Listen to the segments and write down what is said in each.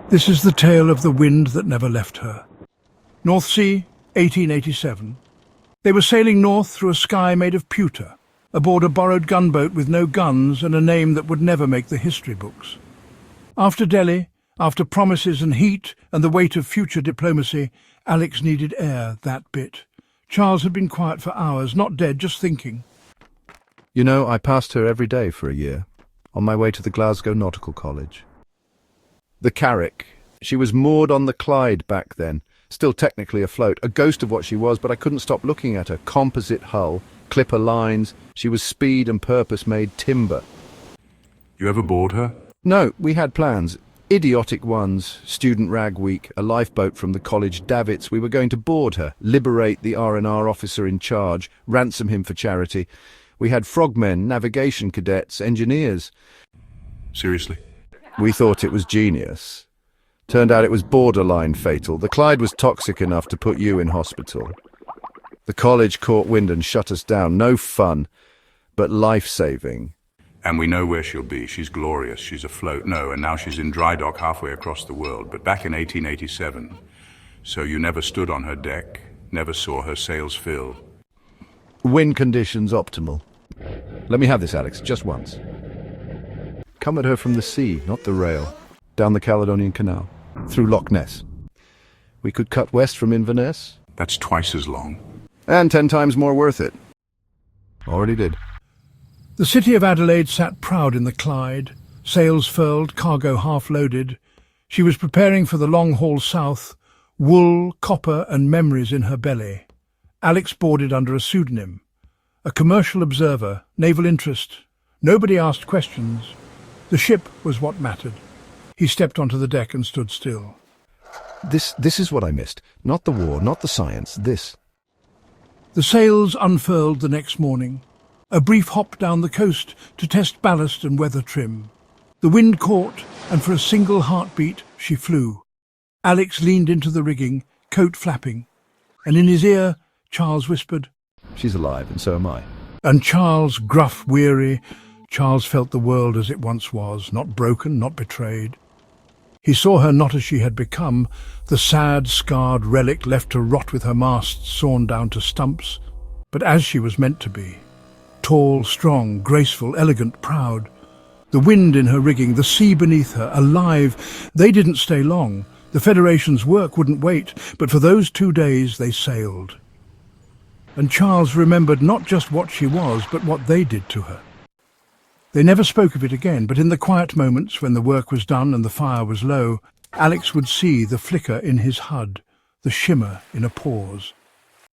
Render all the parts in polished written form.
This is the tale of the wind that never left her. North Sea, 1887. They were sailing north through a sky made of pewter, aboard a borrowed gunboat with no guns and a name that would never make the history books. After Delhi, after promises and heat and the weight of future diplomacy, Alex needed air, that bit. Charles had been quiet for hours, not dead, just thinking. You know, I passed her every day for a year, on my way to the Glasgow Nautical College. The Carrick. She was moored on the Clyde back then, still technically afloat, a ghost of what she was, but I couldn't stop looking at her. Composite hull, clipper lines, she was speed and purpose-made timber. You ever board her? No, we had plans. Idiotic ones. Student rag week, a lifeboat from the college davits. We were going to board her, liberate the R&R officer in charge, ransom him for charity. We had frogmen, navigation cadets, engineers. Seriously? We thought it was genius. Turned out it was borderline fatal. The Clyde was toxic enough to put you in hospital. The college caught wind and shut us down. No fun, but life-saving. And we know where she'll be. She's glorious. She's afloat. No, and now she's in dry dock halfway across the world. But back in 1887, so you never stood on her deck, never saw her sails fill. Wind conditions optimal. Let me have this, Alex, just once. Come at her from the sea, not the rail. Down the Caledonian Canal, through Loch Ness. We could cut west from Inverness. That's twice as long. And 10 times more worth it. Already did. The city of Adelaide sat proud in the Clyde, sails furled, cargo half-loaded. She was preparing for the long haul south, wool, copper and memories in her belly. Alex boarded under a pseudonym. A commercial observer, naval interest. Nobody asked questions. The ship was what mattered. He stepped onto the deck and stood still. This is what I missed. Not the war, not the science, this. The sails unfurled the next morning. A brief hop down the coast to test ballast and weather trim. The wind caught, and for a single heartbeat, she flew. Alex leaned into the rigging, coat flapping, and in his ear, Charles whispered, She's alive, and so am I. And Charles, gruff, weary, Charles felt the world as it once was, not broken, not betrayed. He saw her not as she had become, the sad, scarred relic left to rot with her masts sawn down to stumps, but as she was meant to be. Tall, strong, graceful, elegant, proud. The wind in her rigging, the sea beneath her, alive. They didn't stay long. The Federation's work wouldn't wait, but for those 2 days they sailed. And Charles remembered not just what she was, but what they did to her. They never spoke of it again, but in the quiet moments when the work was done and the fire was low, Alex would see the flicker in his HUD, the shimmer in a pause.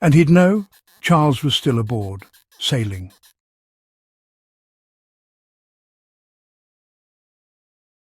And he'd know Charles was still aboard, sailing.